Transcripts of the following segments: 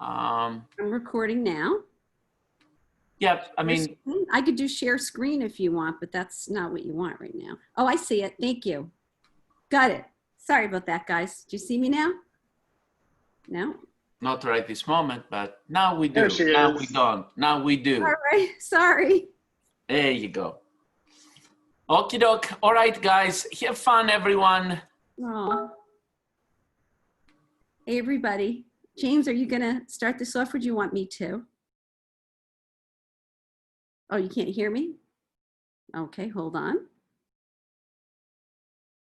Um, I'm recording now. yeah, I mean, I could do share screen if you want, but that's not what you want right now. Oh, I see it. Thank you. Got it. Sorry about that, guys. Do you see me now? No? not right this moment, but now we do. There she Now is. we don't. Now we do. All right. Sorry. There you go. Okie doke. All right, guys. Have fun, everyone. Aw. Hey, everybody. James, are you going to start this off or do you want me to? Oh, you can't hear me? Okay, hold on.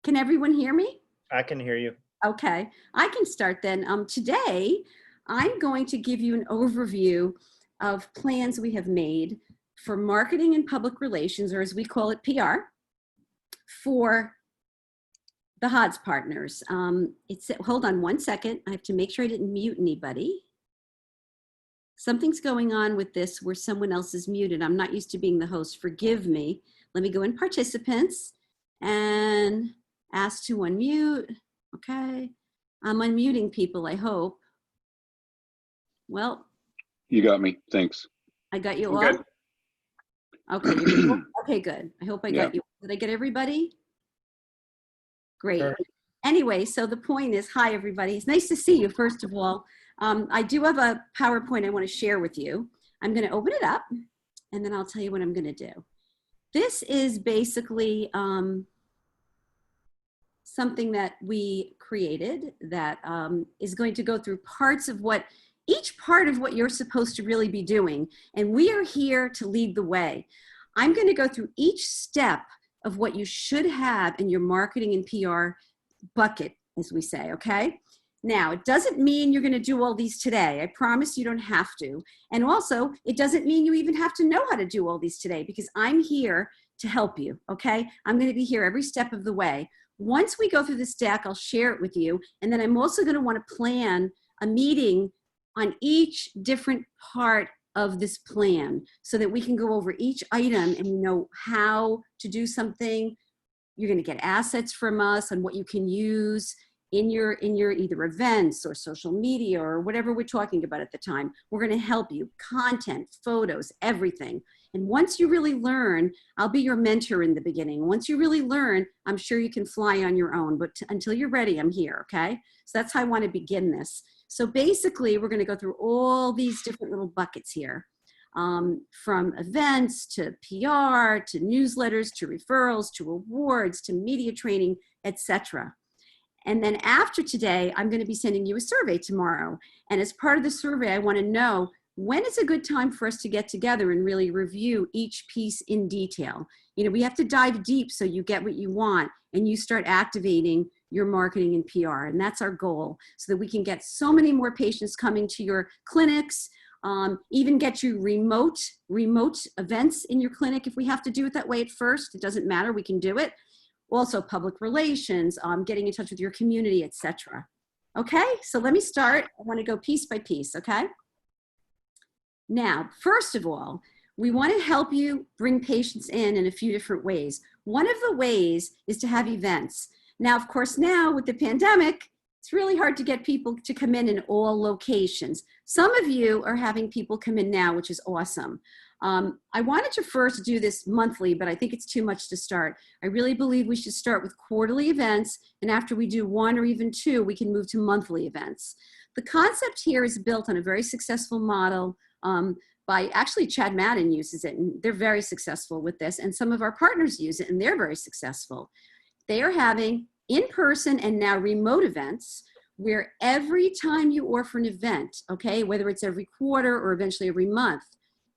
Can everyone hear me? I can hear you. Okay, I can start then. Today, I'm going to give you an overview of plans we have made for marketing and public relations, or as we call it, PR, for the HODS partners. Hold on one second. I have to make sure I didn't mute anybody. Something's going on with this where someone else is muted. I'm not used to being the host. Forgive me. Let me go in participants and ask to unmute. Okay. I'm unmuting people, I hope. Well. You got me. Thanks. I got you I'm all? good. Okay. Okay, good. I hope I got you. Did I get everybody? Great. Sure. Anyway, so the point is, hi, everybody. It's nice to see you, first of all. I do have a PowerPoint I want to share with you. I'm going to open it up, and then I'll tell you what I'm going to do. This is basically something that we created that is going to go through each part of what you're supposed to really be doing. And we are here to lead the way. I'm going to go through each step of what you should have in your marketing and PR bucket, as we say, okay? Now, it doesn't mean you're going to do all these today. I promise you don't have to. And also, it doesn't mean you even have to know how to do all these today, because I'm here to help you, okay? I'm going to be here every step of the way. Once we go through this deck, I'll share it with you. And then I'm also going to want to plan a meeting on each different part of this plan so that we can go over each item and you know how to do something. You're going to get assets from us on what you can use in your either events or social media or whatever we're talking about at the time. We're going to help you. Content, photos, everything. And once you really learn, I'll be your mentor in the beginning. Once you really learn, I'm sure you can fly on your own. But until you're ready, I'm here, okay? So that's how I want to begin this. So basically, we're going to go through all these different little buckets here. From events to PR, to newsletters, to referrals, to awards, to media training, etc. And then after today, I'm going to be sending you a survey tomorrow. And as part of the survey, I want to know when is a good time for us to get together and really review each piece in detail. You know, we have to dive deep so you get what you want and you start activating your marketing and PR. And that's our goal, so that we can get so many more patients coming to your clinics, even get you remote events in your clinic. If we have to do it that way at first, it doesn't matter, we can do it. Also public relations, getting in touch with your community, etc. Okay, so let me start. I want to go piece by piece, okay? Now, first of all, we want to help you bring patients in a few different ways. One of the ways is to have events. Now, of course, now with the pandemic, it's really hard to get people to come in all locations. Some of you are having people come in now, which is awesome. I wanted to first do this monthly, but I think it's too much to start. I really believe we should start with quarterly events, and after we do one or even two, we can move to monthly events. The concept here is built on a very successful model by actually Chad Madden uses it, and they're very successful with this, and some of our partners use it, and they're very successful. They are having in-person and now remote events where every time you offer an event, okay, whether it's every quarter or eventually every month,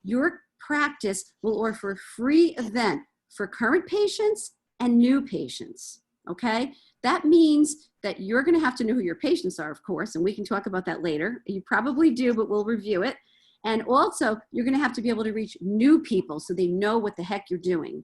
your practice will offer a free event for current patients and new patients, okay? That means that you're gonna have to know who your patients are, of course, and we can talk about that later. You probably do, but we'll review it. And also, you're gonna have to be able to reach new people so they know what the heck you're doing.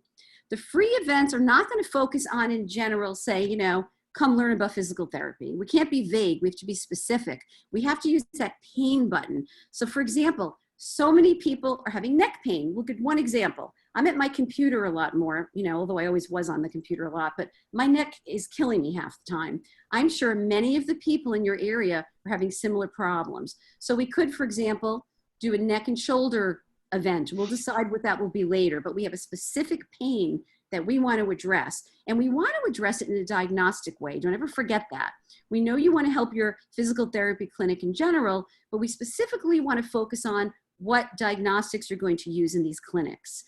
The free events are not going to focus on, in general, say, you know, come learn about physical therapy. We can't be vague. We have to be specific. We have to use that pain button. So for example, so many people are having neck pain. Look at one example. I'm at my computer a lot more, although I always was on the computer a lot, but my neck is killing me half the time. I'm sure many of the people in your area are having similar problems. So we could, for example, do a neck and shoulder event. We'll decide what that will be later, but we have a specific pain that we want to address. And we want to address it in a diagnostic way. Don't ever forget that. We know you want to help your physical therapy clinic in general, but we specifically want to focus on what diagnostics you're going to use in these clinics.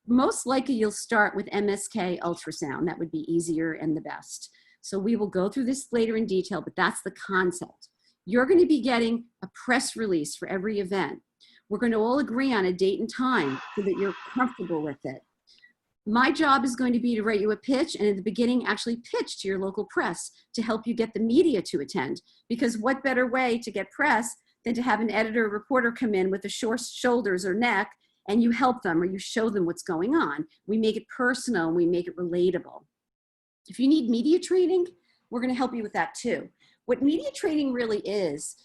Most likely you'll start with MSK ultrasound. That would be easier and the best. So we will go through this later in detail, but that's the concept. You're going to be getting a press release for every event. We're going to all agree on a date and time so that you're comfortable with it. My job is going to be to write you a pitch, and in the beginning actually pitch to your local press to help you get the media to attend. Because what better way to get press than to have an editor or reporter come in with the short shoulders or neck, and you help them or you show them what's going on. We make it personal and we make it relatable. If you need media training, we're going to help you with that too. What media training really is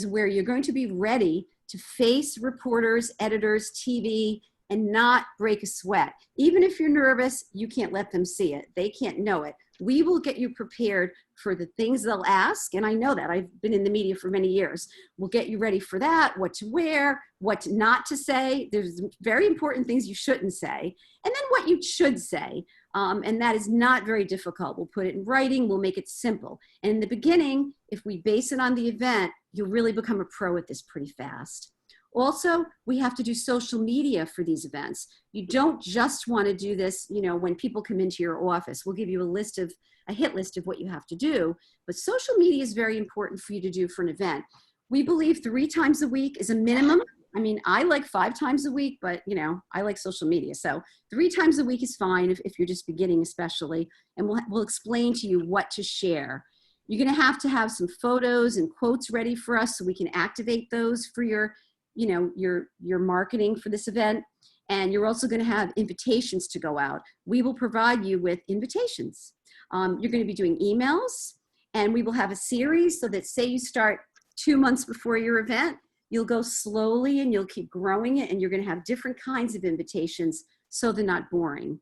where you're going to be ready to face reporters, editors, TV, and not break a sweat. Even if you're nervous, you can't let them see it. They can't know it. We will get you prepared for the things they'll ask, and I know that. I've been in the media for many years. We'll get you ready for that, what to wear, what not to say. There's very important things you shouldn't say, and then what you should say, and that is not very difficult. We'll put it in writing, we'll make it simple. And in the beginning, if we base it on the event, you'll really become a pro at this pretty fast. Also, we have to do social media for these events. You don't just want to do this, when people come into your office. We'll give you a hit list of what you have to do, but social media is very important for you to do for an event. We believe 3 times a week is a minimum. I mean, I like 5 times a week, but I like social media. So 3 times a week is fine if you're just beginning especially, and we'll explain to you what to share. You're gonna have to have some photos and quotes ready for us so we can activate those for your marketing for this event. And you're also going to have invitations to go out. We will provide you with invitations. You're going to be doing emails, and we will have a series so that say you start 2 months before your event, you'll go slowly and you'll keep growing it, and you're going to have different kinds of invitations so they're not boring.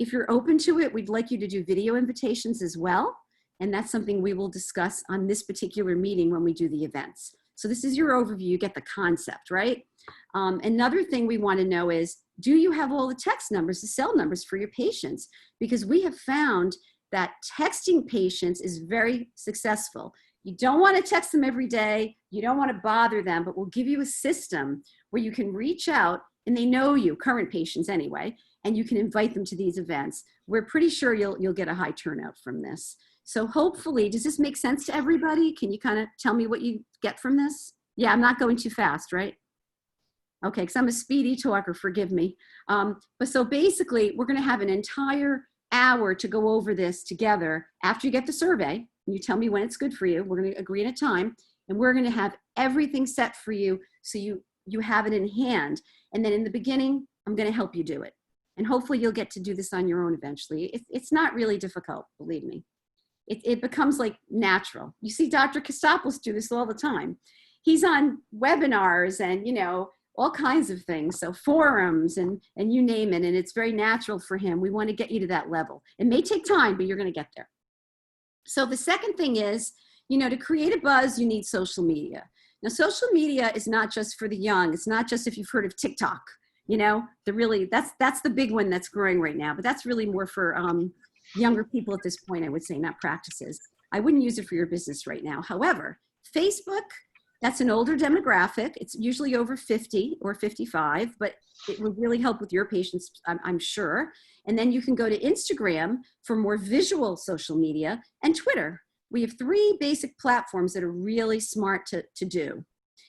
If you're open to it, we'd like you to do video invitations as well. And that's something we will discuss on this particular meeting when we do the events. So this is your overview, you get the concept, right? Another thing we want to know is, do you have all the text numbers, the cell numbers for your patients? Because we have found that texting patients is very successful. You don't want to text them every day, you don't want to bother them, but we'll give you a system where you can reach out, and they know you, current patients anyway, and you can invite them to these events. We're pretty sure you'll get a high turnout from this. So hopefully, does this make sense to everybody? Can you kind of tell me what you get from this? Yeah, I'm not going too fast, right? Okay, because I'm a speedy talker, forgive me. But so basically, we're going to have an entire hour to go over this together after you get the survey. And you tell me when it's good for you. We're going to agree on a time, and we're going to have everything set for you so you have it in hand. And then in the beginning, I'm going to help you do it. And hopefully, you'll get to do this on your own eventually. It's not really difficult, believe me. It becomes like natural. You see Dr. Kostopoulos do this all the time. He's on webinars and, all kinds of things. So forums and you name it. And it's very natural for him. We want to get you to that level. It may take time, but you're going to get there. So the second thing is, to create a buzz, you need social media. Now, social media is not just for the young. It's not just if you've heard of TikTok, that's the big one that's growing right now, but that's really more for, younger people at this point, I would say, not practices. I wouldn't use it for your business right now. However, Facebook, that's an older demographic. It's usually over 50 or 55, but it would really help with your patients, I'm sure. And then you can go to Instagram for more visual social media, and Twitter. We have 3 basic platforms that are really smart to do.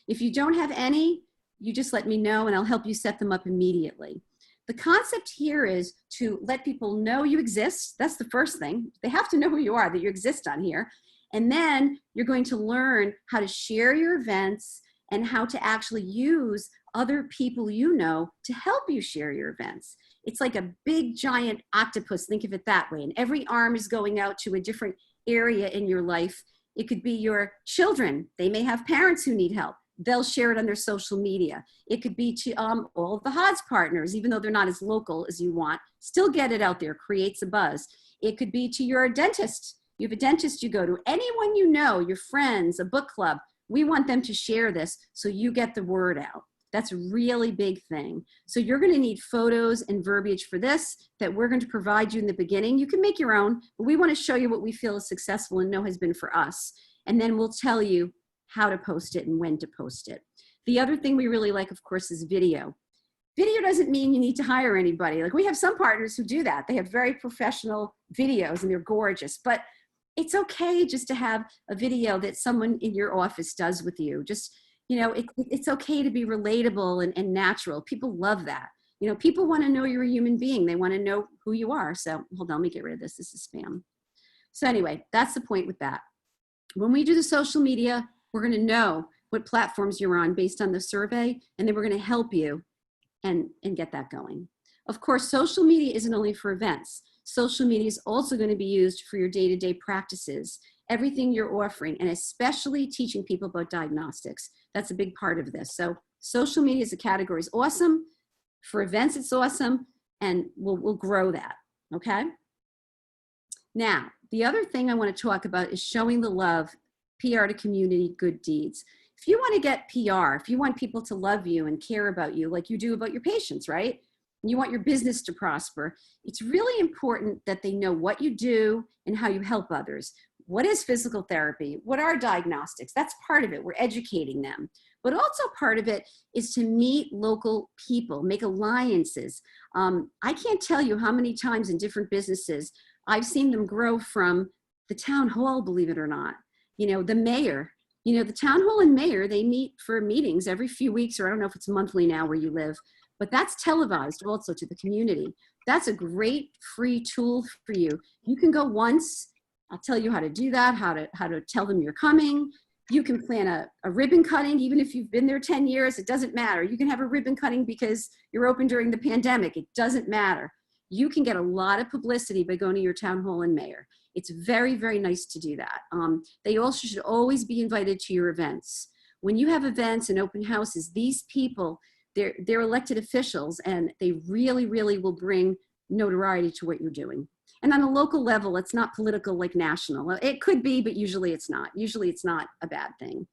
If you don't have any, you just let me know and I'll help you set them up immediately. The concept here is to let people know you exist. That's the first thing. They have to know who you are, that you exist on here. And then you're going to learn how to share your events and how to actually use other people to help you share your events. It's like a big giant octopus, think of it that way. And every arm is going out to a different area in your life. It could be your children. They may have parents who need help. they'll share it on their social media. It could be to all of the HODS partners, even though they're not as local as you want, still get it out there, creates a buzz. It could be to your dentist. You have a dentist you go to, anyone you know, your friends, a book club. We want them to share this so you get the word out. That's a really big thing. So you're going to need photos and verbiage for this that we're going to provide you in the beginning. You can make your own, but we want to show you what we feel is successful and know has been for us. And then we'll tell you how to post it and when to post it. The other thing we really like, of course, is video. Video doesn't mean you need to hire anybody. Like, we have some partners who do that. They have very professional videos and they're gorgeous, but it's okay just to have a video that someone in your office does with you. Just, you know, it's okay to be relatable and natural. People love that. You know, people want to know you're a human being. They want to know who you are. So hold on, let me get rid of this. This is spam. So anyway, that's the point with that. When we do the social media, we're going to know what platforms you're on based on the survey, and then we're going to help you and get that going. Of course, social media isn't only for events. Social media is also going to be used for your day-to-day practices, everything you're offering, and especially teaching people about diagnostics. That's a big part of this. So social media as a category is awesome. For events, it's awesome, and we'll grow that, okay? Now, the other thing I want to talk about is showing the love, PR to community, good deeds. If you want to get PR, if you want people to love you and care about you like you do about your patients, right? You want your business to prosper, it's really important that they know what you do and how you help others. What is physical therapy? What are diagnostics? That's part of it. We're educating them. But also part of it is to meet local people, make alliances. I can't tell you how many times in different businesses I've seen them grow from the town hall, believe it or not. You know, the mayor, you know, the town hall and mayor, they meet for meetings every few weeks, or I don't know if it's monthly now where you live. But that's televised also to the community. That's a great free tool for you. You can go once. I'll tell you how to do that, how to tell them you're coming. You can plan a ribbon cutting, even if you've been there 10 years, it doesn't matter. You can have a ribbon cutting because you're open during the pandemic. It doesn't matter. You can get a lot of publicity by going to your town hall and mayor. It's very, very nice to do that. They also should always be invited to your events. When you have events and open houses, these people, they're elected officials, and they really, really will bring notoriety to what you're doing. And on a local level, it's not political like national. It could be, but usually it's not. Usually it's not a bad thing.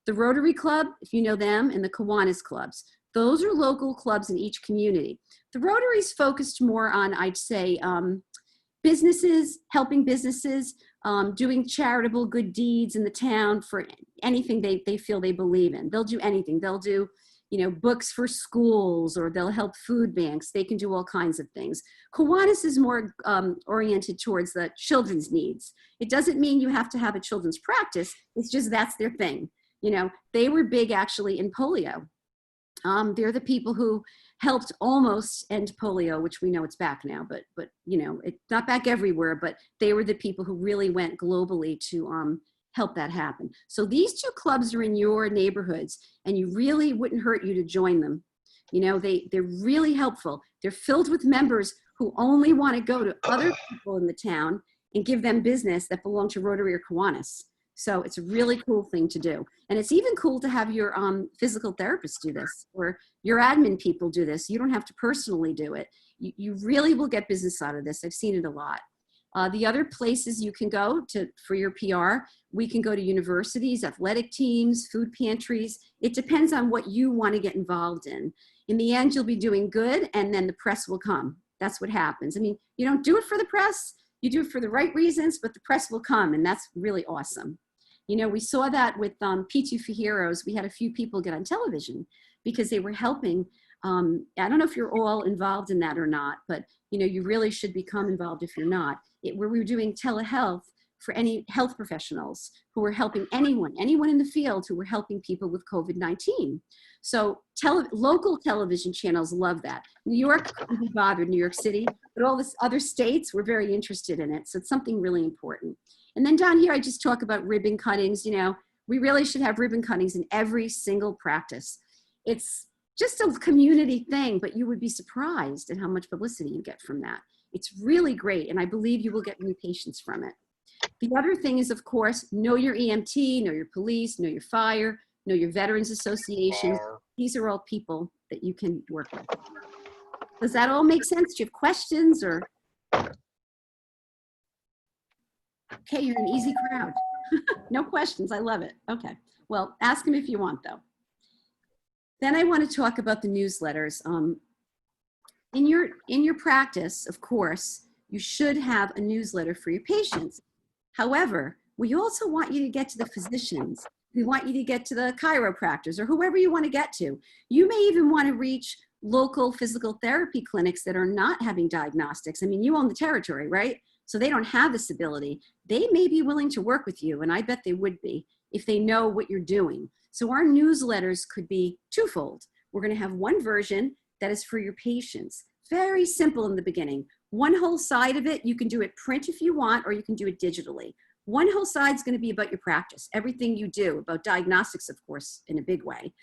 The Rotary Club, if you know them, and the Kiwanis clubs, those are local clubs in each community. The Rotary's focused more on, I'd say, businesses, helping businesses, doing charitable good deeds in the town for anything they feel they believe in. They'll do anything. They'll do, you know, books for schools, or they'll help food banks. They can do all kinds of things. Kiwanis is more oriented towards the children's needs. It doesn't mean you have to have a children's practice. It's just that's their thing. You know, they were big actually in polio. They're the people who helped almost end polio, which we know it's back now, but you know, it's not back everywhere, but they were the people who really went globally to help that happen. So these two clubs are in your neighborhoods, and you really wouldn't hurt you to join them. You know, they're really helpful. They're filled with members who only want to go to other people in the town and give them business that belong to Rotary or Kiwanis. So it's a really cool thing to do. And it's even cool to have your physical therapist do this, or your admin people do this. You don't have to personally do it. You really will get business out of this. I've seen it a lot. The other places you can go to for your PR, we can go to universities, athletic teams, food pantries. It depends on what you want to get involved in. In the end, you'll be doing good, and then the press will come. That's what happens. I mean, you don't do it for the press, you do it for the right reasons, but the press will come, and that's really awesome. You know, we saw that with P2 for Heroes. We had a few people get on television because they were helping. I don't know if you're all involved in that or not, but you know, you really should become involved if you're not. Where we were doing telehealth for any health professionals who were helping anyone in the field who were helping people with COVID-19. So local television channels love that. New York couldn't be bothered, New York City, but all these other states were very interested in it. So it's something really important. And then down here, I just talk about ribbon cuttings. You know, we really should have ribbon cuttings in every single practice. It's just a community thing, but you would be surprised at how much publicity you get from that. It's really great, and I believe you will get new patients from it. The other thing is, of course, know your EMT, know your police, know your fire, your veterans associations. These are all people that you can work with. Does that all make sense? Do you have questions or? Okay, you're an easy crowd. No questions, I love it. Okay, well, ask them if you want though. Then I want to talk about the newsletters. In your practice, of course, you should have a newsletter for your patients. However, we also want you to get to the physicians. We want you to get to the chiropractors or whoever you want to get to. You may even want to reach local physical therapy clinics that are not having diagnostics. I mean, you own the territory, right? So they don't have this ability. They may be willing to work with you, and I bet they would be if they know what you're doing. So our newsletters could be twofold. We're going to have one version that is for your patients. Very simple in the beginning. One whole side of it, you can do it print if you want, or you can do it digitally. One whole side is going to be about your practice, everything you do, about diagnostics, of course, in a big way.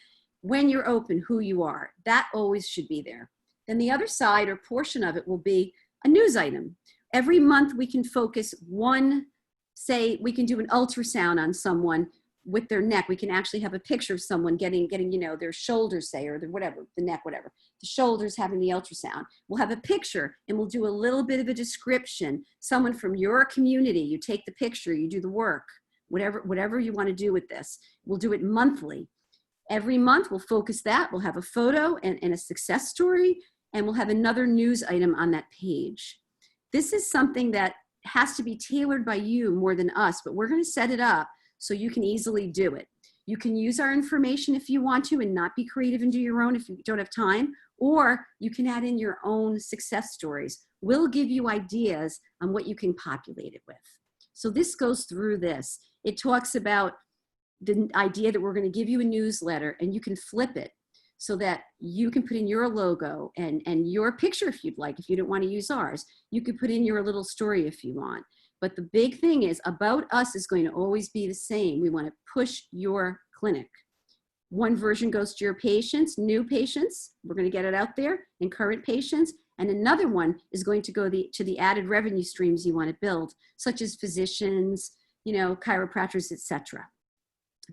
When you're open, who you are, that always should be there. Then the other side or portion of it will be a news item. Every month we can focus one, say we can do an ultrasound on someone with their neck. We can actually have a picture of someone getting their shoulders, say, or the neck, whatever. The shoulders having the ultrasound. We'll have a picture and we'll do a little bit of a description. Someone from your community, you take the picture, you do the work, whatever you want to do with this. We'll do it monthly. Every month we'll focus that. We'll have a photo and a success story, and we'll have another news item on that page. This is something that has to be tailored by you more than us, but we're going to set it up so you can easily do it. You can use our information if you want to and not be creative and do your own if you don't have time, or you can add in your own success stories. We'll give you ideas on what you can populate it with. So this goes through this. It talks about the idea that we're going to give you a newsletter and you can flip it so that you can put in your logo and your picture if you'd like. If you don't want to use ours, you could put in your little story if you want. But the big thing is about us is going to always be the same. We want to push your clinic. One version goes to your patients, new patients. We're going to get it out there, and current patients. And another one is going to go to the added revenue streams you want to build, such as physicians, chiropractors, etc.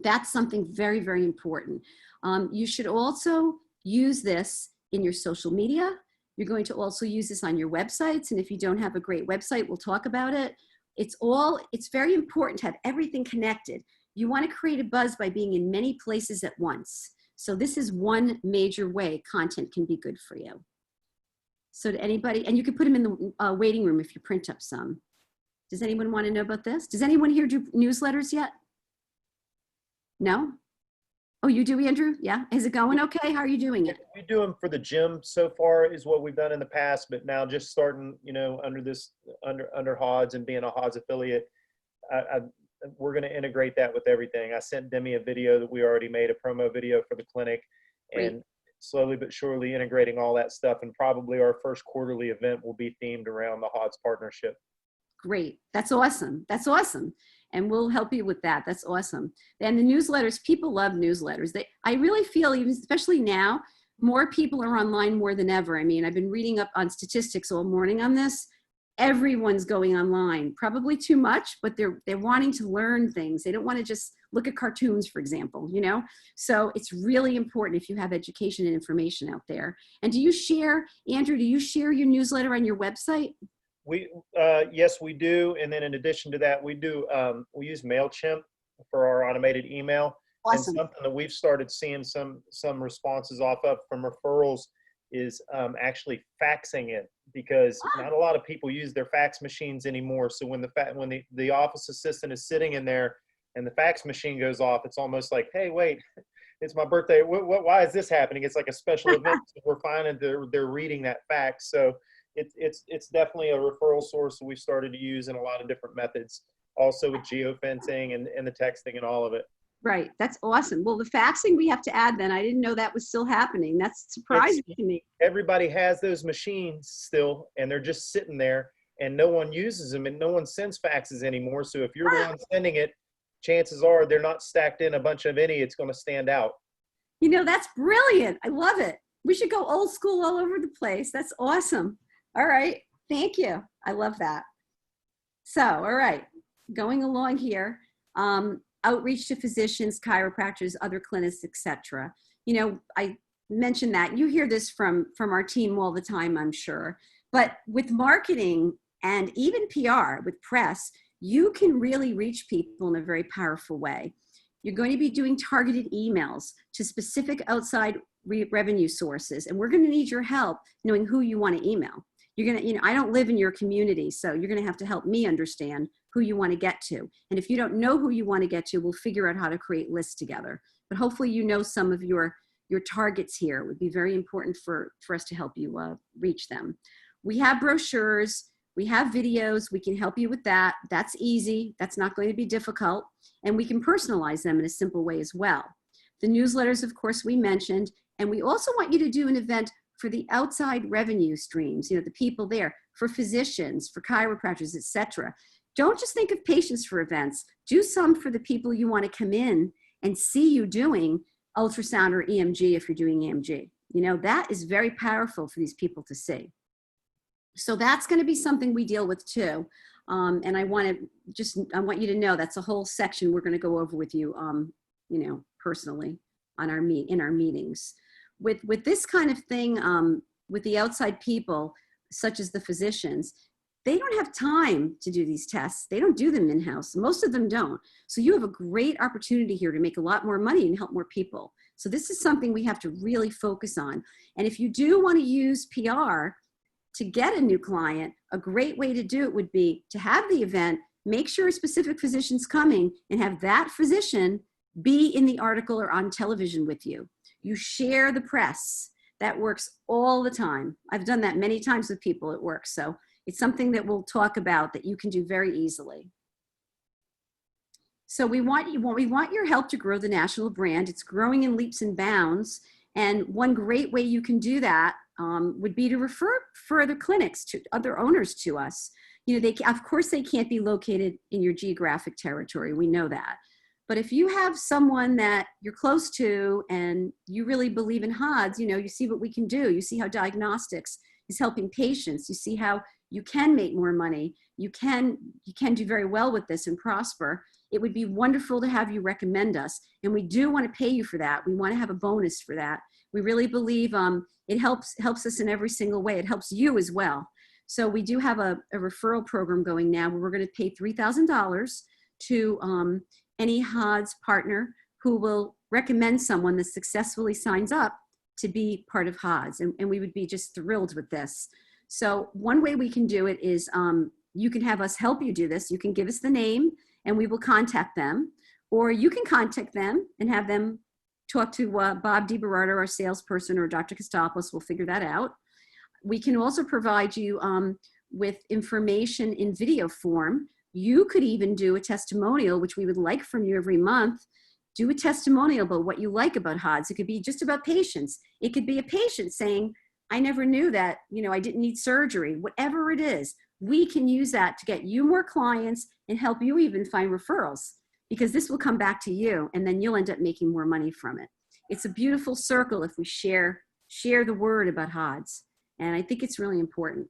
That's something very, very important. You should also use this in your social media. You're going to also use this on your websites. And if you don't have a great website, we'll talk about it. It's very important to have everything connected. You want to create a buzz by being in many places at once. So this is one major way content can be good for you. So to anybody, and you can put them in the waiting room if you print up some. Does anyone want to know about this? Does anyone here do newsletters yet? No? Oh, you do, Andrew? Yeah. Is it going okay? How are you doing it? We do them for the gym so far is what we've done in the past, but now just starting, under HODS and being a HODS affiliate, we're going to integrate that with everything. I sent Demi a video that we already made, a promo video for the clinic, and slowly but surely integrating all that stuff. And probably our first quarterly event will be themed around the HODS partnership. Great. That's awesome. That's awesome. And we'll help you with that. That's awesome. And the newsletters, people love newsletters. I really feel, even especially now, more people are online more than ever. I mean, I've been reading up on statistics all morning on this. Everyone's going online, probably too much, but they're wanting to learn things. They don't want to just look at cartoons, for example, So it's really important if you have education and information out there. And do you share, Andrew, do you share your newsletter on your website? Yes, we do. And then in addition to that, we use MailChimp for our automated email. Awesome. And something that we've started seeing some responses off of from referrals is actually faxing it, because not a lot of people use their fax machines anymore. So when the office assistant is sitting in there and the fax machine goes off, it's almost like, hey, wait, it's my birthday. Why is this happening? It's like a special event. So we're finding they're reading that fax. So it's definitely a referral source that we've started to use in a lot of different methods, also with geofencing and the texting and all of it. Right. That's awesome. Well, the faxing we have to add then. I didn't know that was still happening. That's surprising to me. Everybody has those machines still, and they're just sitting there, and no one uses them, and no one sends faxes anymore. So if you're the one sending it, chances are they're not stacked in a bunch of any. It's going to stand out. That's brilliant. I love it. We should go old school all over the place. That's awesome. All right. Thank you. I love that. So, all right. Going along here. outreach to physicians, chiropractors, other clinics, etc. You know, I mentioned that. You hear this from our team all the time, I'm sure. But with marketing and even PR, with press, you can really reach people in a very powerful way. You're going to be doing targeted emails to specific outside revenue sources, and we're going to need your help knowing who you want to email. You're going to, you know, I don't live in your community, so you're going to have to help me understand who you want to get to. And if you don't know who you want to get to, we'll figure out how to create lists together. But hopefully you know some of your targets here. It would be very important for us to help you reach them. We have brochures, we have videos, we can help you with that. That's easy, that's not going to be difficult. And we can personalize them in a simple way as well. The newsletters, of course, we mentioned, and we also want you to do an event for the outside revenue streams, you know, the people there, for physicians, for chiropractors, etc. Don't just think of patients for events. Do some for the people you want to come in and see you doing ultrasound or EMG if you're doing EMG. You know, that is very powerful for these people to see. So that's going to be something we deal with too. And I want you to know that's a whole section we're going to go over with you, you know, personally on in our meetings. With this kind of thing, with the outside people, such as the physicians, they don't have time to do these tests. They don't do them in-house. Most of them don't. So you have a great opportunity here to make a lot more money and help more people. So this is something we have to really focus on. And if you do want to use PR to get a new client, a great way to do it would be to have the event, make sure a specific physician's coming, and have that physician be in the article or on television with you. You share the press. That works all the time. I've done that many times with people. It works. So it's something that we'll talk about that you can do very easily. So we want your help to grow the national brand. It's growing in leaps and bounds. And one great way you can do that would be to refer further clinics to other owners to us. You know, of course they can't be located in your geographic territory. We know that. But if you have someone that you're close to and you really believe in HODS, you know, you see what we can do. You see how diagnostics is helping patients. You see how you can make more money. You can do very well with this and prosper. It would be wonderful to have you recommend us. And we do want to pay you for that. We want to have a bonus for that. We really believe it helps us in every single way. It helps you as well. So we do have a referral program going now where we're going to pay $3,000 to any HODS partner who will recommend someone that successfully signs up to be part of HODS. And we would be just thrilled with this. So one way we can do it is you can have us help you do this. You can give us the name and we will contact them. Or you can contact them and have them talk to Bob DiBerardo, our salesperson, or Dr. Kostopoulos. We'll figure that out. We can also provide you with information in video form. You could even do a testimonial, which we would like from you every month. Do a testimonial about what you like about HODS. It could be just about patients. It could be a patient saying, I never knew that, you know, I didn't need surgery. Whatever it is, we can use that to get you more clients and help you even find referrals, because this will come back to you and then you'll end up making more money from it. It's a beautiful circle if we share the word about HODS. And I think it's really important.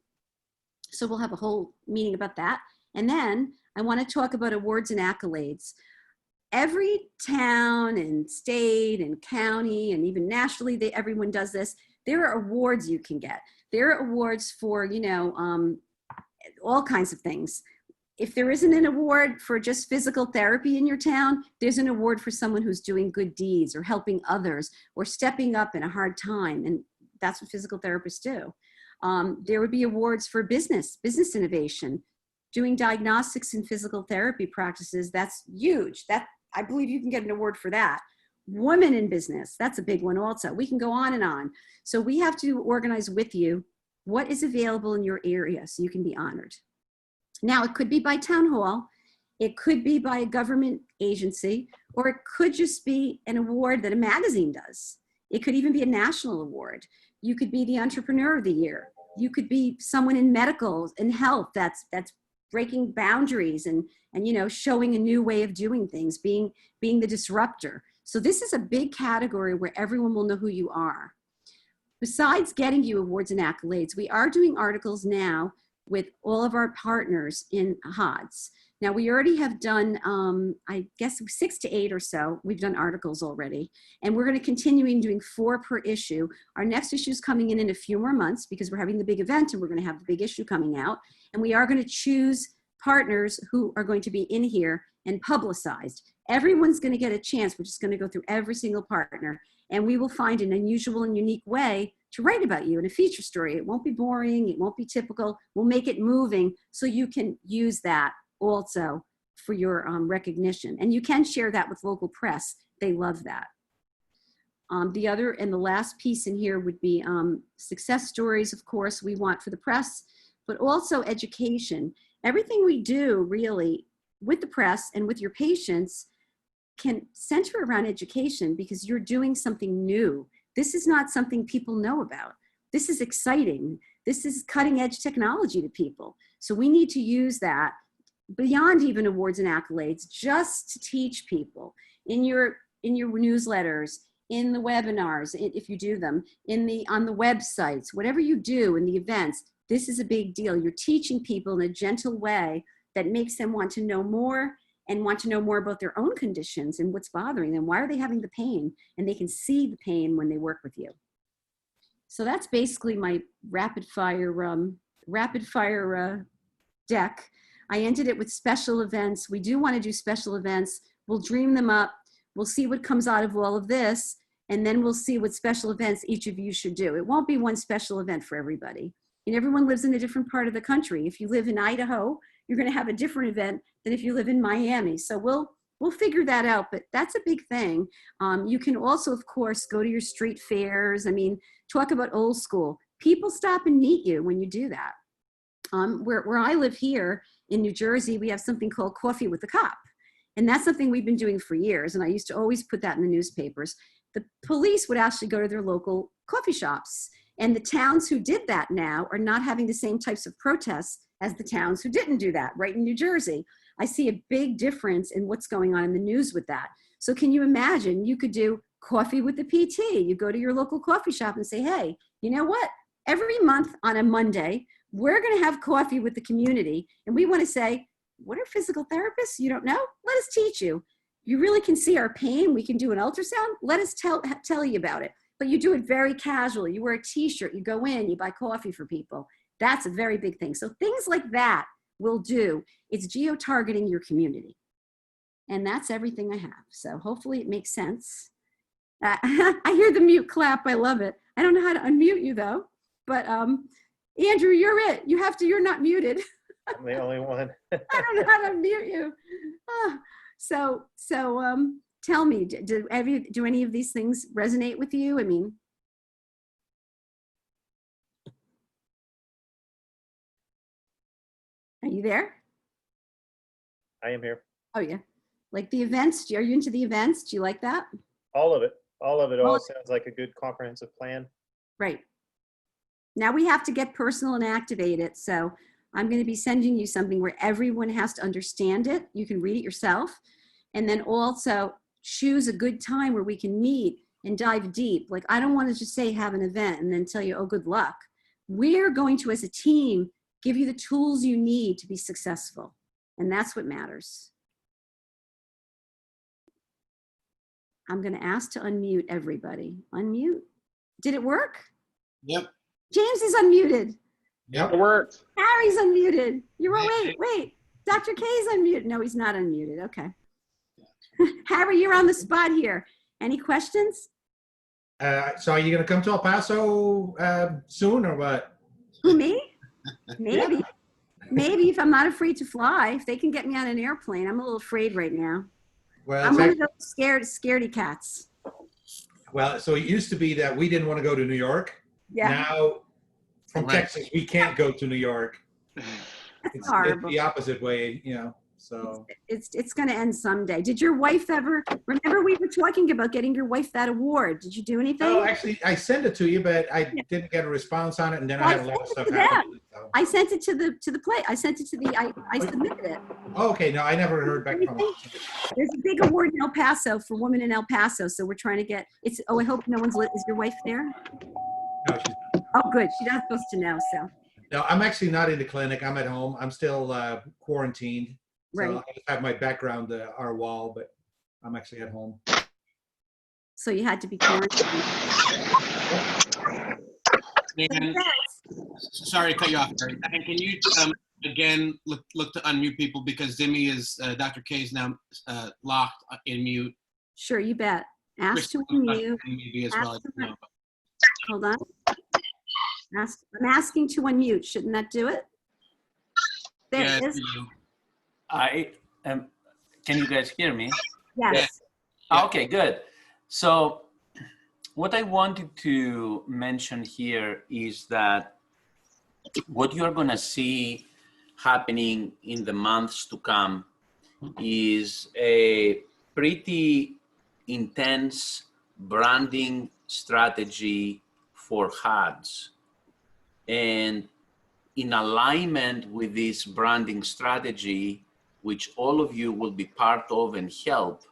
So we'll have a whole meeting about that. And then I want to talk about awards and accolades. Every town and state and county and even nationally, everyone does this. There are awards you can get. There are awards for, you know, all kinds of things. If there isn't an award for just physical therapy in your town, there's an award for someone who's doing good deeds or helping others or stepping up in a hard time. And that's what physical therapists do. There would be awards for business innovation, doing diagnostics and physical therapy practices. That's huge. I believe you can get an award for that. Women in business, that's a big one also. We can go on and on. So we have to organize with you what is available in your area so you can be honored. Now, it could be by town hall, it could be by a government agency, or it could just be an award that a magazine does. It could even be a national award. You could be the entrepreneur of the year. You could be someone in medical and health that's breaking boundaries and you know, showing a new way of doing things, being the disruptor. So this is a big category where everyone will know who you are. Besides getting you awards and accolades, we are doing articles now with all of our partners in HODS. Now, we already have done, I guess, 6 to 8 or so. We've done articles already. And we're going to continue doing 4 per issue. Our next issue is coming in a few more months because we're having the big event and we're going to have the big issue coming out. And we are going to choose partners who are going to be in here and publicized. Everyone's going to get a chance. We're just going to go through every single partner. And we will find an unusual and unique way to write about you in a feature story. It won't be boring. It won't be typical. We'll make it moving so you can use that also for your recognition. And you can share that with local press. They love that. The other and the last piece in here would be success stories, of course, we want for the press, but also education. Everything we do really with the press and with your patients can center around education because you're doing something new. This is not something people know about. This is exciting. This is cutting edge technology to people. So we need to use that beyond even awards and accolades, just to teach people in your newsletters, in the webinars, if you do them, on the websites, whatever you do in the events. This is a big deal. You're teaching people in a gentle way that makes them want to know more and want to know more about their own conditions and what's bothering them. Why are they having the pain? And they can see the pain when they work with you. So that's basically my rapid fire deck. I ended it with special events. We do want to do special events. We'll dream them up. We'll see what comes out of all of this. And then we'll see what special events each of you should do. It won't be one special event for everybody. And everyone lives in a different part of the country. If you live in Idaho, you're going to have a different event than if you live in Miami. So we'll figure that out, but that's a big thing. You can also, of course, go to your street fairs. I mean, talk about old school. People stop and meet you when you do that. Where I live here in New Jersey, we have something called Coffee with the Cop. And that's something we've been doing for years. And I used to always put that in the newspapers. The police would actually go to their local coffee shops. And the towns who did that now are not having the same types of protests as the towns who didn't do that, right in New Jersey. I see a big difference in what's going on in the news with that. So can you imagine you could do coffee with the PT? You go to your local coffee shop and say, hey, you know what? Every month on a Monday, we're going to have coffee with the community. And we want to say, what are physical therapists? You don't know? Let us teach you. You really can see our pain. We can do an ultrasound. Let us tell you about it. But you do it very casually. You wear a t-shirt, you go in, you buy coffee for people. That's a very big thing. So things like that will do. It's geo-targeting your community. And that's everything I have. So hopefully it makes sense. I hear the mute clap. I love it. I don't know how to unmute you though. But Andrew, you're it. You're not muted. I'm the only one. I don't know how to unmute you. So tell me, do any of these things resonate with you? I mean, are you there? I am here. Oh yeah. Like the events, are you into the events? Do you like that? All of it. All of it Well, all sounds like a good comprehensive plan. Right. Now we have to get personal and activate it. So I'm going to be sending you something where everyone has to understand it. You can read it yourself. And then also choose a good time where we can meet and dive deep. Like, I don't want to just say have an event and then tell you, oh, good luck. We're going to, as a team, give you the tools you need to be successful. And that's what matters. I'm going to ask to unmute everybody. Unmute. Did it work? Yep. James is unmuted. Yep. It worked. Harry's unmuted. Wait. Dr. K's unmuted. No, he's not unmuted. Okay. Harry, you're on the spot here. Any questions? So are you going to come to El Paso soon or what? Who, me? Maybe. Maybe if I'm not afraid to fly. If they can get me on an airplane. I'm a little afraid right now. Well, I'm one of those scaredy cats. well, so it used to be that we didn't want to go to New York. Yeah. Now, from Right. Texas, we can't go to New York. It's horrible. the opposite way, you know. So It's going to end someday. Did your wife ever, remember we were talking about getting your wife that award. Did you do anything? no, actually, I sent it to you, but I didn't get a response on it, and then I had a lot of stuff sent it to happen. So. I sent it to the play. I sent it to I submitted it. Oh, okay, no, I never heard back from it. There's a big award in El Paso for women in El Paso. So we're trying to get, I hope no one's lit. Is your wife there? No, Oh, good. She's not supposed to know, so. no, I'm actually not in the clinic. I'm at home. I'm still quarantined. Right. So I just have my background, our wall, but I'm actually at home. So you had to be quarantined. And sorry to cut you off, Barry. And can you again look to unmute people because Zimmy is Dr. K is now locked in mute. Sure, you bet. Ask to unmute. Maybe as well. No. Hold on. I'm asking to unmute. Shouldn't that do it? There Yeah, it is. I am. Can you guys hear me? Yes. Yeah. Okay, good. So what I wanted to mention here is that what you're going to see happening in the months to come is a pretty intense branding strategy for HODS. And in alignment with this branding strategy, which all of you will be part of and help,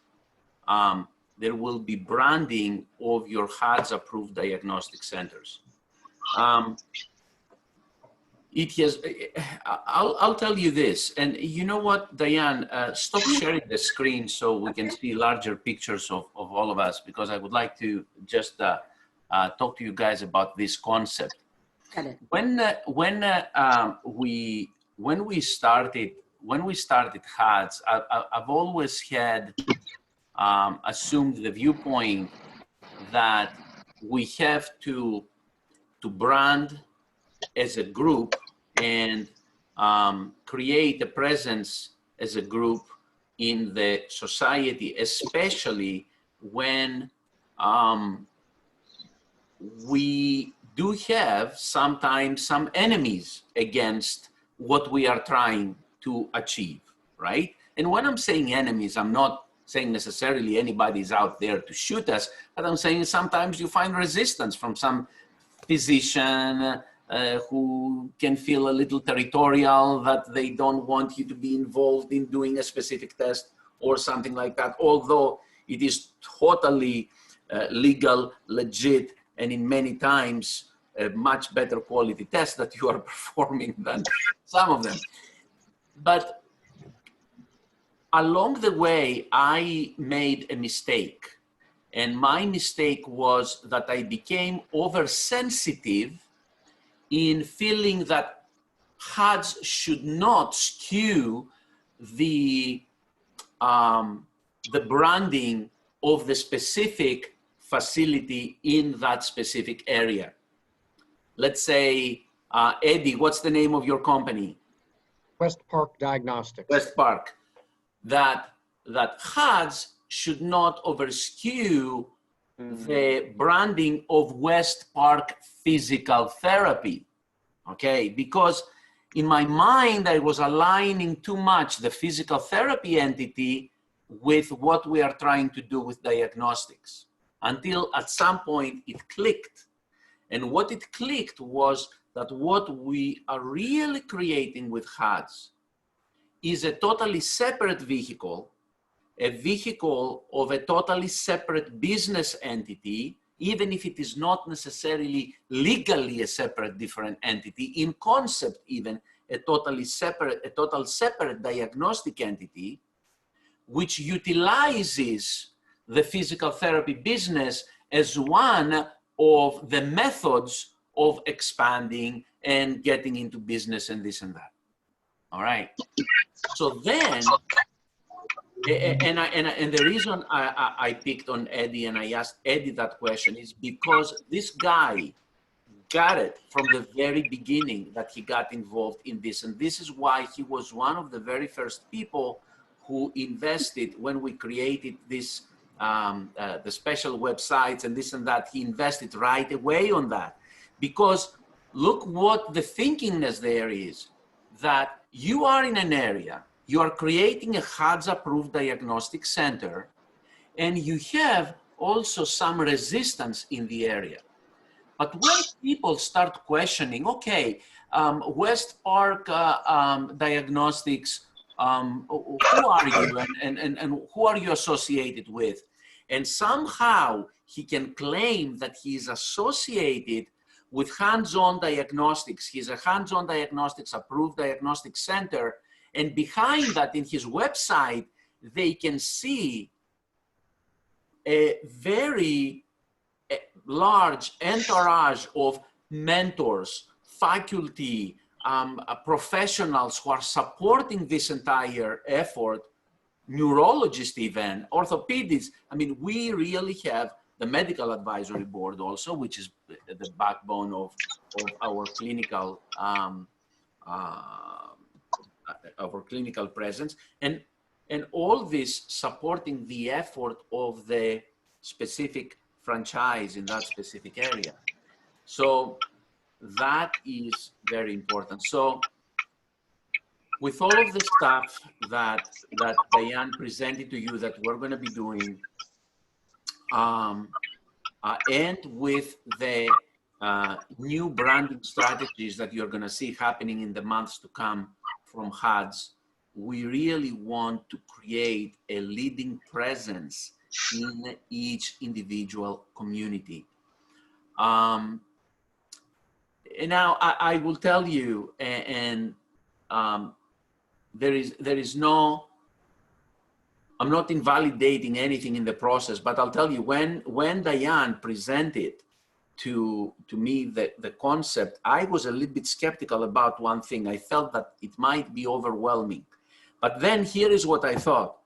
there will be branding of your HODS approved diagnostic centers. I'll tell you this, and you know what, Diane, stop sharing the screen so we can see larger pictures of all of us, because I would like to just talk to you guys about this concept. Got it. When we started HODS, I've always had assumed the viewpoint that we have to brand as a group and create a presence as a group in the society, especially when we do have sometimes some enemies against what we are trying to achieve, right? And when I'm saying enemies, I'm not saying necessarily anybody's out there to shoot us, but I'm saying sometimes you find resistance from some physician who can feel a little territorial, that they don't want you to be involved in doing a specific test or something like that, although it is totally legal, legit, and in many times a much better quality test that you are performing than some of them. But along the way, I made a mistake. And my mistake was that I became oversensitive in feeling that HODS should not skew the branding of the specific facility in that specific area. Let's say, Eddie, what's the name of your company? West Park Diagnostics. West Park. That HODS should not overskew the branding of West Park Physical Therapy, okay? Because in my mind, I was aligning too much the physical therapy entity with what we are trying to do with diagnostics, until at some point it clicked. And what it clicked was that what we are really creating with HODS is a totally separate vehicle, a vehicle of a totally separate business entity, even if it is not necessarily legally a separate different entity, in concept even a total separate diagnostic entity, which utilizes the physical therapy business as one of the methods of expanding and getting into business and this and that. All right. So then, and the reason I picked on Eddie and I asked Eddie that question is because this guy got it from the very beginning that he got involved in this. And this is why he was one of the very first people who invested when we created this, the special websites and this and that. He invested right away on that, because look what the thinkingness there is, that you are in an area, you are creating a HODS approved diagnostic center, and you have also some resistance in the area. But when people start questioning, okay, West Park Diagnostics, who are you and who are you associated with? And somehow he can claim that he is associated with hands-on diagnostics. He's a hands-on diagnostics approved diagnostic center, And behind that, in his website, they can see a very large entourage of mentors, faculty, professionals who are supporting this entire effort, neurologists even, orthopedists. I mean, we really have the medical advisory board also, which is the backbone of our clinical presence, and all this supporting the effort of the specific franchise in that specific area. So that is very important. So with all of the stuff that Diane presented to you that we're going to be doing, and with the new branding strategies that you're going to see happening in the months to come from HODS, we really want to create a leading presence in each individual community. And now I will tell you, and there is no, I'm not invalidating anything in the process, but I'll tell you, when Diane presented to me the concept, I was a little bit skeptical about one thing. I felt that it might be overwhelming. But then here is what I thought.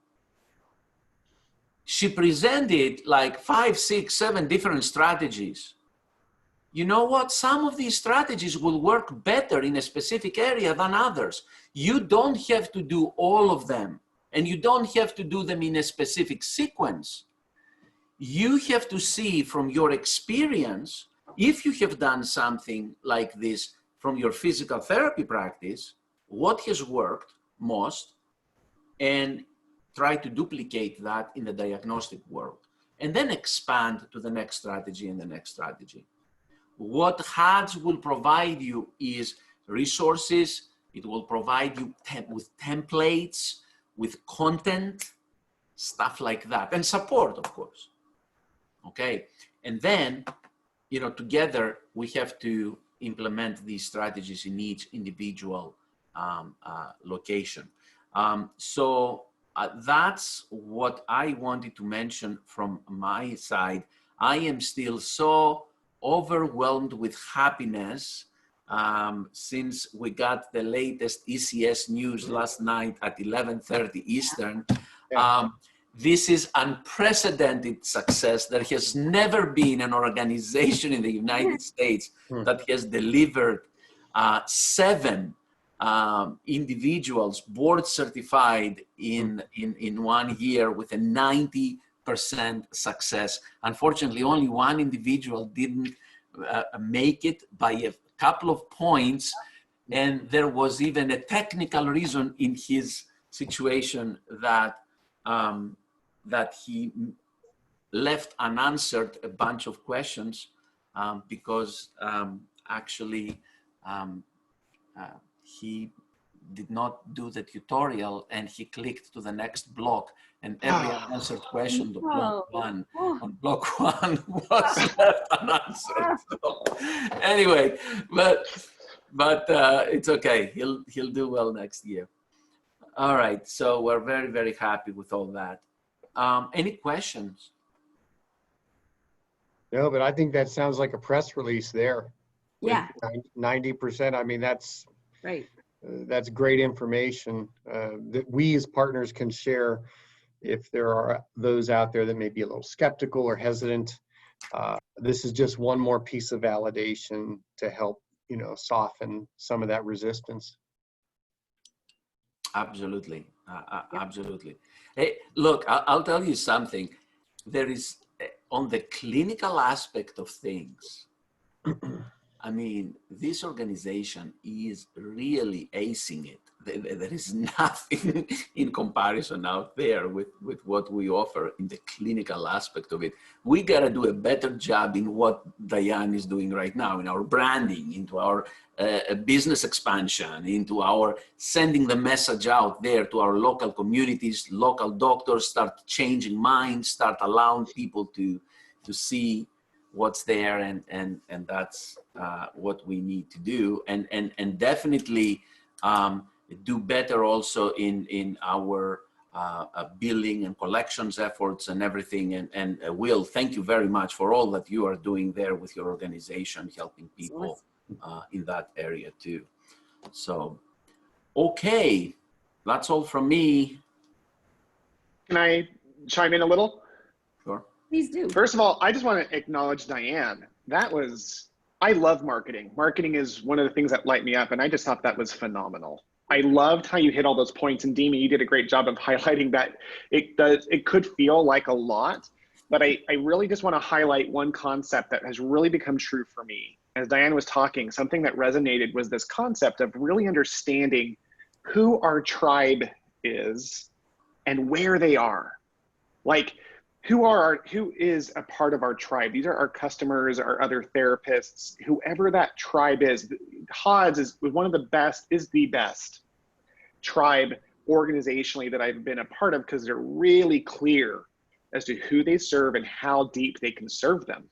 She presented like 5, 6, 7 different strategies. You know what? Some of these strategies will work better in a specific area than others. You don't have to do all of them, and you don't have to do them in a specific sequence. You have to see from your experience, if you have done something like this from your physical therapy practice, what has worked most, and try to duplicate that in the diagnostic world, and then expand to the next strategy and the next strategy. What HODS will provide you is resources. It will provide you with templates, with content, stuff like that, and support, of course. Okay, and then, you know, together we have to implement these strategies in each individual location. So that's what I wanted to mention from my side. I am still so overwhelmed with happiness since we got the latest ECS news last night at 11:30 Eastern. This is unprecedented success. There has never been an organization in the United States that has delivered 7 individuals board certified in 1 year with a 90% success. Unfortunately, only one individual didn't make it by a couple of points, and there was even a technical reason in his situation that that he left unanswered a bunch of questions because actually he did not do the tutorial, and he clicked to the next block, and every unanswered question on block one was left unanswered. So, anyway, but it's okay. He'll do well next year. All right, so we're very, very happy with all that. Any questions? No, but I think that sounds like a press release there. Yeah. 90%. I mean, that's Right. That's great information that we as partners can share if there are those out there that may be a little skeptical or hesitant. This is just one more piece of validation to help, you know, soften some of that resistance. Absolutely, absolutely. Hey, look, I'll tell you something. There is, on the clinical aspect of things, I mean, this organization is really acing it. There is nothing in comparison out there with what we offer in the clinical aspect of it. We got to do a better job in what Diane is doing right now, in our branding, into our business expansion, into our sending the message out there to our local communities, local doctors, start changing minds, start allowing people to see what's there, and that's what we need to do, and definitely do better also in our billing and collections efforts and everything. And Will, thank you very much for all that you are doing there with your organization, helping people in that area too. So, okay, that's all from me. Can I chime in a little? Sure. Please do. First of all, I just want to acknowledge Diane. I love marketing. Marketing is one of the things that light me up, and I just thought that was phenomenal. I loved how you hit all those points, and Demi, you did a great job of highlighting that. It could feel like a lot, but I really just want to highlight one concept that has really become true for me. As Diane was talking, something that resonated was this concept of really understanding who our tribe is and where they are. Like, who is a part of our tribe? These are our customers, our other therapists, whoever that tribe is. HODS is one of the best tribe organizationally that I've been a part of, because they're really clear as to who they serve and how deep they can serve them.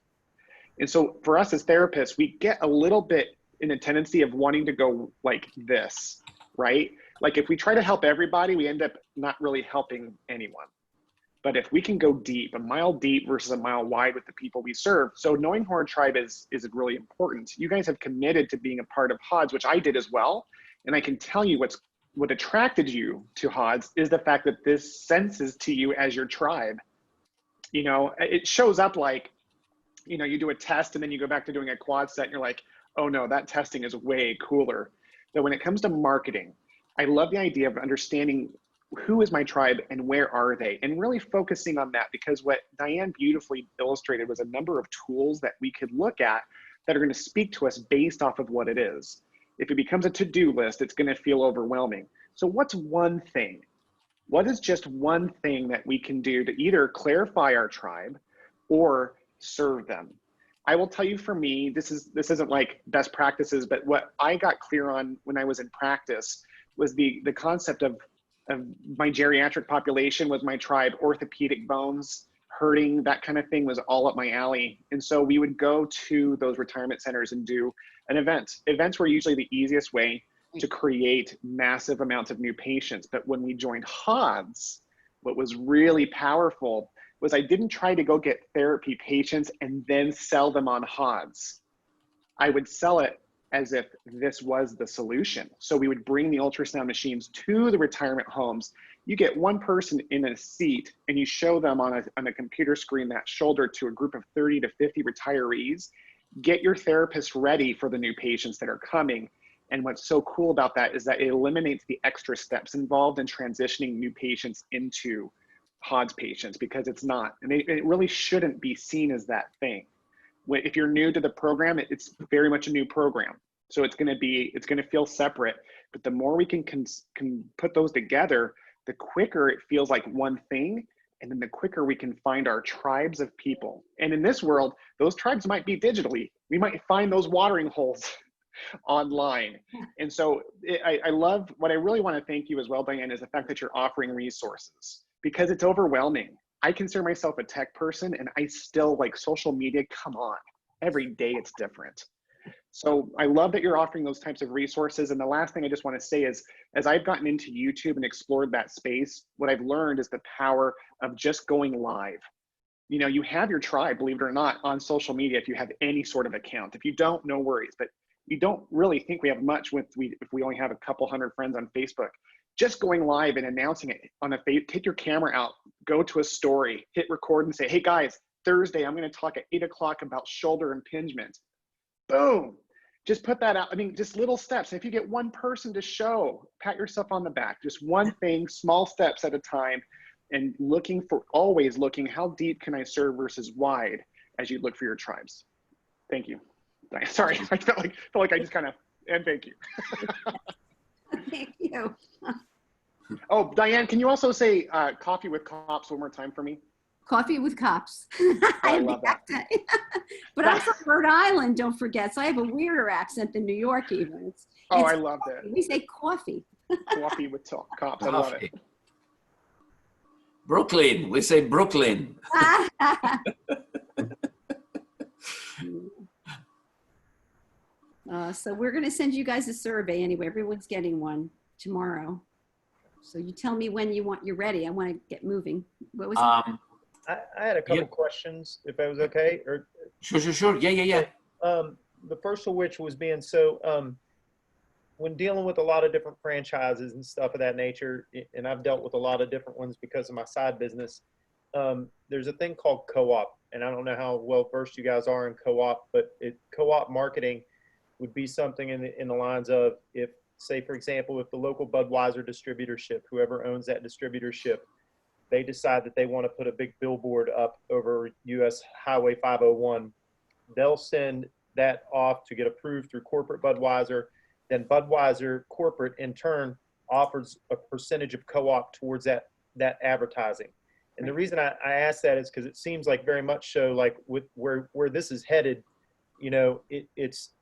And so for us as therapists, we get a little bit in a tendency of wanting to go like this, right? Like if we try to help everybody, we end up not really helping anyone. But if we can go deep, a mile deep versus a mile wide with the people we serve. So knowing who our tribe is really important. You guys have committed to being a part of HODS, which I did as well. And I can tell you what attracted you to HODS is the fact that this senses to you as your tribe. You know, it shows up like, you know, you do a test and then you go back to doing a quad set and you're like, oh no, that testing is way cooler. But when it comes to marketing, I love the idea of understanding who is my tribe and where are they, and really focusing on that, because what Diane beautifully illustrated was a number of tools that we could look at that are going to speak to us based off of what it is. If it becomes a to-do list, it's going to feel overwhelming. So what's one thing? What is just one thing that we can do to either clarify our tribe or serve them? I will tell you, for me, this isn't like best practices, but what I got clear on when I was in practice was the concept of my geriatric population was my tribe. Orthopedic, bones, hurting, that kind of thing was all up my alley. And so we would go to those retirement centers and do an event. Events were usually the easiest way to create massive amounts of new patients. But when we joined HODS, what was really powerful was I didn't try to go get therapy patients and then sell them on HODS. I would sell it as if this was the solution. So we would bring the ultrasound machines to the retirement homes. You get one person in a seat and you show them on a computer screen that shoulder to a group of 30 to 50 retirees. Get your therapist ready for the new patients that are coming. And what's so cool about that is that it eliminates the extra steps involved in transitioning new patients into HODS patients, because it's not, and it really shouldn't be seen as that thing. If you're new to the program, it's very much a new program. So it's going to feel separate, but the more we can put those together, the quicker it feels like one thing. And then the quicker we can find our tribes of people. And in this world, those tribes might be digitally. We might find those watering holes online. And so I love, what I really want to thank you as well, Diane, is the fact that you're offering resources, because it's overwhelming. I consider myself a tech person and I still like social media. Come on, every day it's different. So I love that you're offering those types of resources. And the last thing I just want to say is, as I've gotten into YouTube and explored that space, what I've learned is the power of just going live. You know, you have your tribe, believe it or not, on social media if you have any sort of account. If you don't, no worries. But we don't really think we have much if we only have a couple hundred friends on Facebook. Just going live and announcing it on take your camera out, go to a story, hit record and say, hey guys, Thursday, I'm going to talk at 8 o'clock about shoulder impingement. Boom. Just put that out. I mean, just little steps. And if you get one person to show, pat yourself on the back. Just one thing, small steps at a time, and always looking, how deep can I serve versus wide as you look for your tribes. Thank you. Sorry, I felt like I just kind of, and thank you. Thank you. Oh, Diane, can you also say coffee with cops one more time for me? Coffee with cops. I love that. But I'm from Rhode Island, don't forget. So I have a weirder accent than New York even. I love that. We say coffee. Coffee with cops. I love it. Brooklyn, we say Brooklyn. So we're going to send you guys a survey anyway. Everyone's getting one. tomorrow. So you tell me when you're ready. I want to get moving. What was it? I had a couple questions, if that was okay. Or Sure. Yeah. the first of which was being when dealing with a lot of different franchises and stuff of that nature, and I've dealt with a lot of different ones because of my side business. There's a thing called co-op, and I don't know how well versed you guys are in co-op, but co-op marketing would be something in the lines of, if, say, for example, if the local Budweiser distributorship, whoever owns that distributorship, they decide that they want to put a big billboard up over US Highway 501, they'll send that off to get approved through corporate Budweiser. Then Budweiser corporate in turn offers a percentage of co-op towards that advertising. And the reason I ask that is because it seems like very much so, like with where this is headed, you know,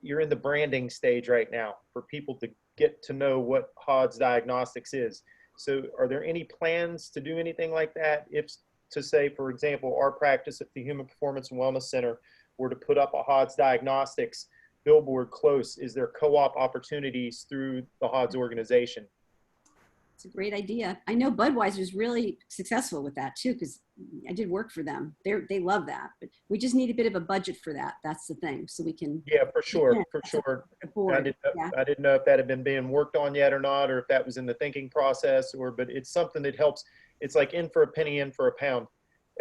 you're in the branding stage right now for people to get to know what HODS Diagnostics is. So are there any plans to do anything like that? If, to say, for example, our practice at the Human Performance and Wellness Center were to put up a HODS Diagnostics billboard close, is there co-op opportunities through the HODS organization? It's a great idea. I know Budweiser's really successful with that too, because I did work for them. They love that, but we just need a bit of a budget for that. That's the thing. So we can. Yeah, for sure. I I didn't know if that had been being worked on yet or not, or if that was in the thinking process, but it's something that helps. It's like in for a penny, in for a pound.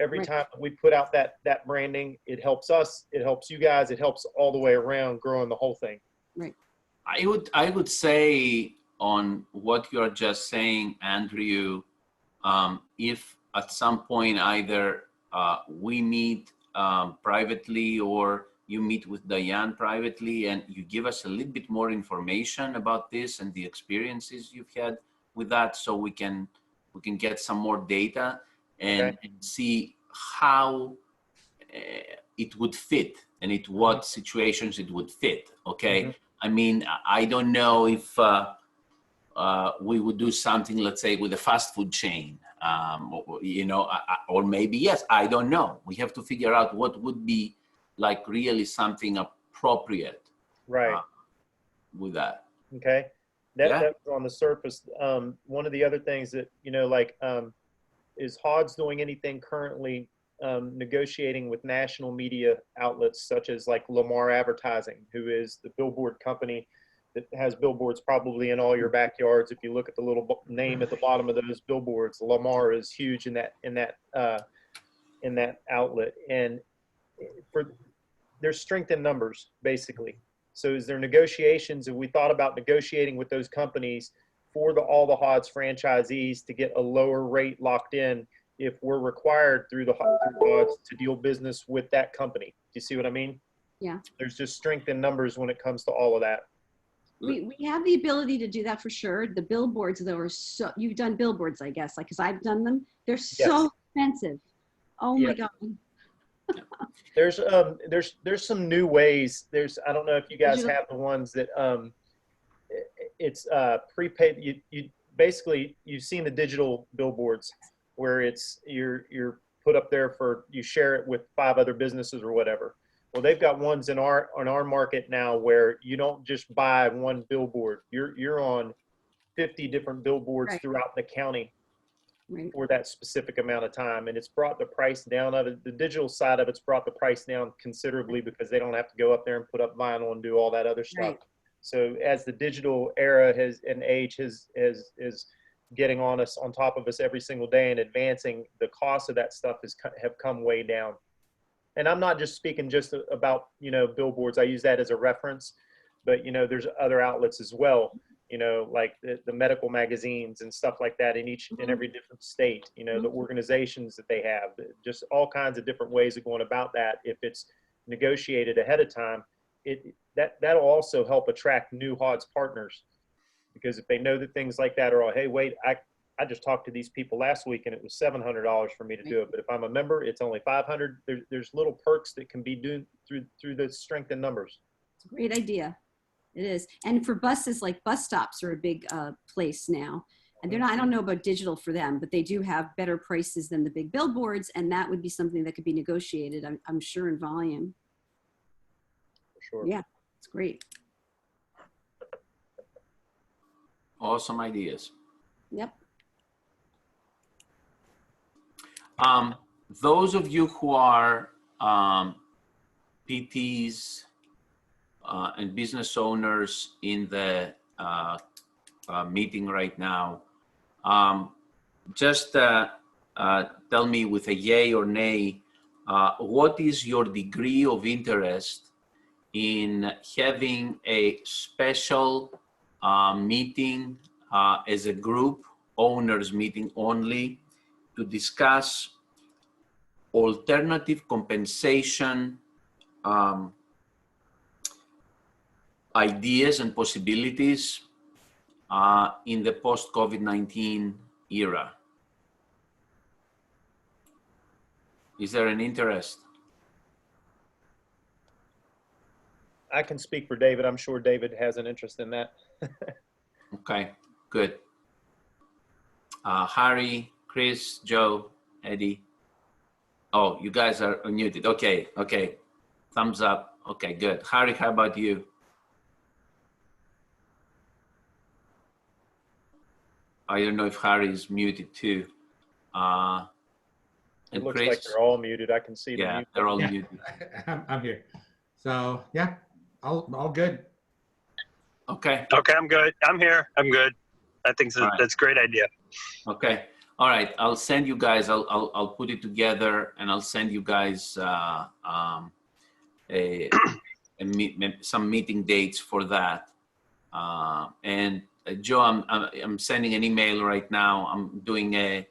Every time we put out that branding, it helps us, it helps you guys, it helps all the way around growing the whole thing. Right. I would say on what you're just saying, Andrew, if at some point either we meet privately or you meet with Diane privately and you give us a little bit more information about this and the experiences you've had with that, so we can get some more data and see how it would fit and in what situations it would fit. Okay. I mean, I don't know if we would do something, let's say, with a fast food chain, you know, or maybe yes, I don't know. We have to figure out what would be like really something appropriate, with that. Okay, that's on the surface. One of the other things that, you know, like, is HODS doing anything currently negotiating with national media outlets such as like Lamar Advertising, who is the billboard company that has billboards probably in all your backyards. If you look at the little name at the bottom of those billboards, Lamar is huge in that outlet. And there's strength in numbers, basically. So is there negotiations, and we thought about negotiating with those companies for all the HODS franchisees to get a lower rate locked in if we're required through HODS to deal business with that company. Do you see what I mean? Yeah. There's just strength in numbers when it comes to all of that. We have the ability to do that for sure. The billboards, though, are so, you've done billboards, I guess, like, because I've done them. They're so expensive. Oh my God. There's some new ways. I don't know if you guys have the ones that it's prepaid. You basically, you've seen the digital billboards where you're put up there for, you share it with 5 other businesses or whatever. Well, they've got ones in our market now where you don't just buy one billboard. You're on 50 different billboards throughout the county for that specific amount of time, and it's brought the price down of it. The digital side of it's brought the price down considerably because they don't have to go up there and put up vinyl and do all that other stuff. So as the digital era is getting on top of us every single day and advancing, the cost of that stuff have come way down. And I'm not just speaking just about, you know, billboards. I use that as a reference, but, you know, there's other outlets as well, you know, like the medical magazines and stuff like that in each and every different state, you know, the organizations that they have, just all kinds of different ways of going about that. If it's negotiated ahead of time, that'll also help attract new HODS partners, because if they know that things like that are, hey, wait, I just talked to these people last week and it was $700 for me to do it. But if I'm a member, it's only $500. There's little perks that can be done through the strength in numbers. It's a great idea. It is. And for buses, like bus stops are a big place now. And they're not, I don't know about digital for them, but they do have better prices than the big billboards. And that would be something that could be negotiated, I'm sure, in volume. For sure. Yeah, it's great. Awesome ideas. Yep. Those of you who are PTs and business owners in the meeting right now, just tell me with a yay or nay, what is your degree of interest in having a special meeting as a group, owners meeting only, to discuss alternative compensation ideas and possibilities in the post-COVID-19 era? Is there an interest? I can speak for David. I'm sure David has an interest in that. Okay, good. Harry, Chris, Joe, Eddie. Oh, you guys are unmuted. Okay, okay. Thumbs up. Okay, good. Harry, how about you? I don't know if Harry is muted too. It And looks Chris? like they're all muted. I can see the Yeah, mute. they're all Yeah. muted. I'm here. So yeah, all good. Okay, Okay, I'm good. I'm here. I'm good. I think All right. that's a great idea. okay. All right, I'll send you guys, I'll put it together and I'll send you guys some meeting dates for that. And Joe, I'm sending an email right now. I'm doing a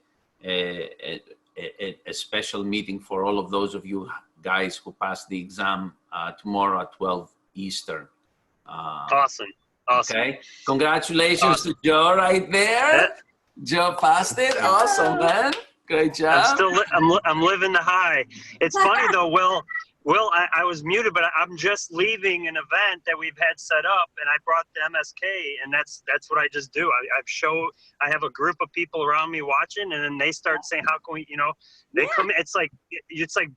special meeting for all of those of you guys who passed the exam tomorrow at 12 Eastern. Awesome. Awesome. Okay, congratulations to Joe right there. Yeah. Joe passed it. Awesome, man. Great job. I'm living the high. It's funny though, Will, I was muted, but I'm just leaving an event that we've had set up, and I brought the MSK, and that's what I just do. I have a group of people around me watching, and then they start saying, how can we, they come in, it's like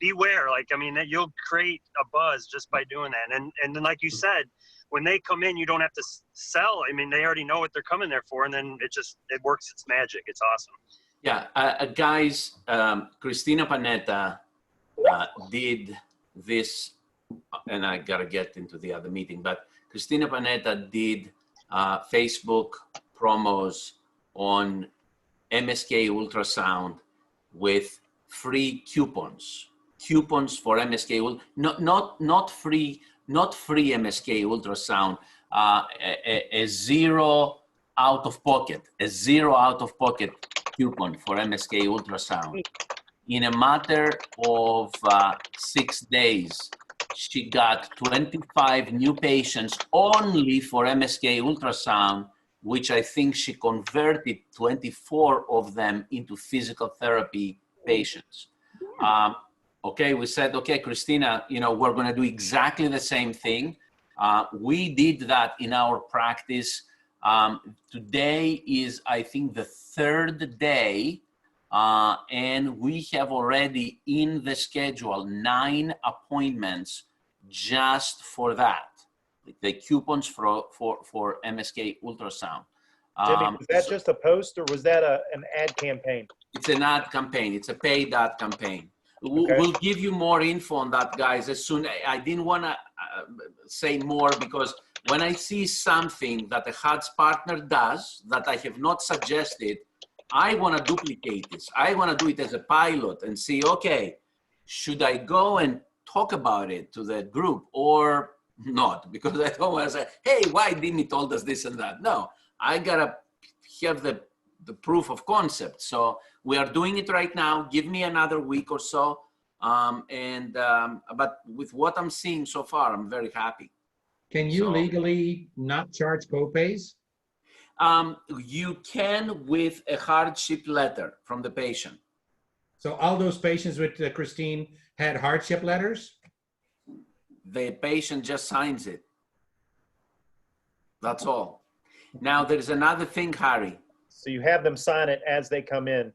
beware. Like, I mean, you'll create a buzz just by doing that. And then like you said, when they come in, you don't have to sell. I mean, they already know what they're coming there for, and then it works its magic. It's awesome. Yeah, guys, Christina Panetta did this, and I gotta get into the other meeting, but Christina Panetta did Facebook promos on MSK ultrasound with free coupons for MSK, not free MSK ultrasound, a zero out of pocket coupon for MSK ultrasound. In a matter of 6 days, she got 25 new patients only for MSK ultrasound, which I think she converted 24 of them into physical therapy patients. Okay, we said, okay, Christina, we're going to do exactly the same thing. We did that in our practice. Today is, I think, the third day, and we have already in the schedule 9 appointments just for that, the coupons for MSK ultrasound. Jimmy, was that just a post, or was that an ad campaign? It's an ad campaign. It's a paid ad campaign. Okay. We'll give you more info on that, guys, as soon. I didn't want to say more because when I see something that a HODS partner does that I have not suggested, I want to duplicate this. I want to do it as a pilot and see, okay, should I go and talk about it to the group or not? Because I don't want to say, hey, why didn't he told us this and that? No, I got to have the proof of concept. So we are doing it right now. Give me another week or so. But with what I'm seeing so far, I'm very happy. Can you legally not charge copays? You can with a hardship letter from the patient. So all those patients with Christine had hardship letters? The patient just signs it. That's all. Now, there's another thing, Harry. So you have them sign it as they come in.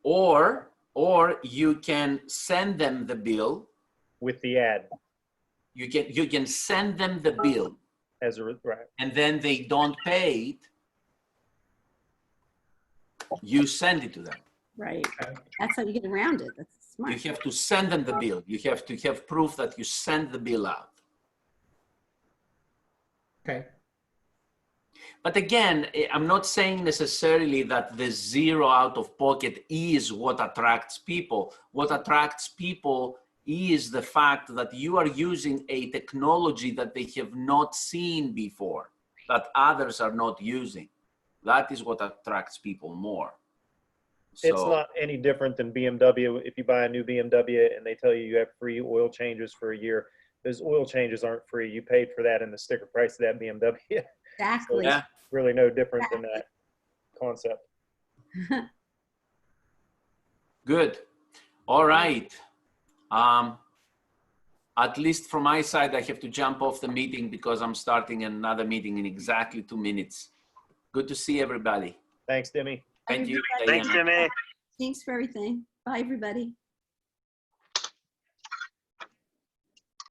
Or you can send them the bill. With the ad. You can send them the bill. Right. And then they don't pay it. you send it to them. Right. That's how you get around it. That's smart. You have to send them the bill. You have to have proof that you send the bill out. Okay. But again, I'm not saying necessarily that the zero out of pocket is what attracts people. What attracts people is the fact that you are using a technology that they have not seen before, that others are not using. That is what attracts people more. It's So, not any different than BMW. If you buy a new BMW and they tell you have free oil changes for a year, those oil changes aren't free. You paid for that in the sticker price of that BMW. Exactly. So it's really no different than that concept. good. All right. At least from my side, I have to jump off the meeting because I'm starting another meeting in exactly 2 minutes. Good to see everybody. Thanks, Demi. Thank you. Everybody. Thanks, Jimmy. Thanks for everything. Bye, everybody.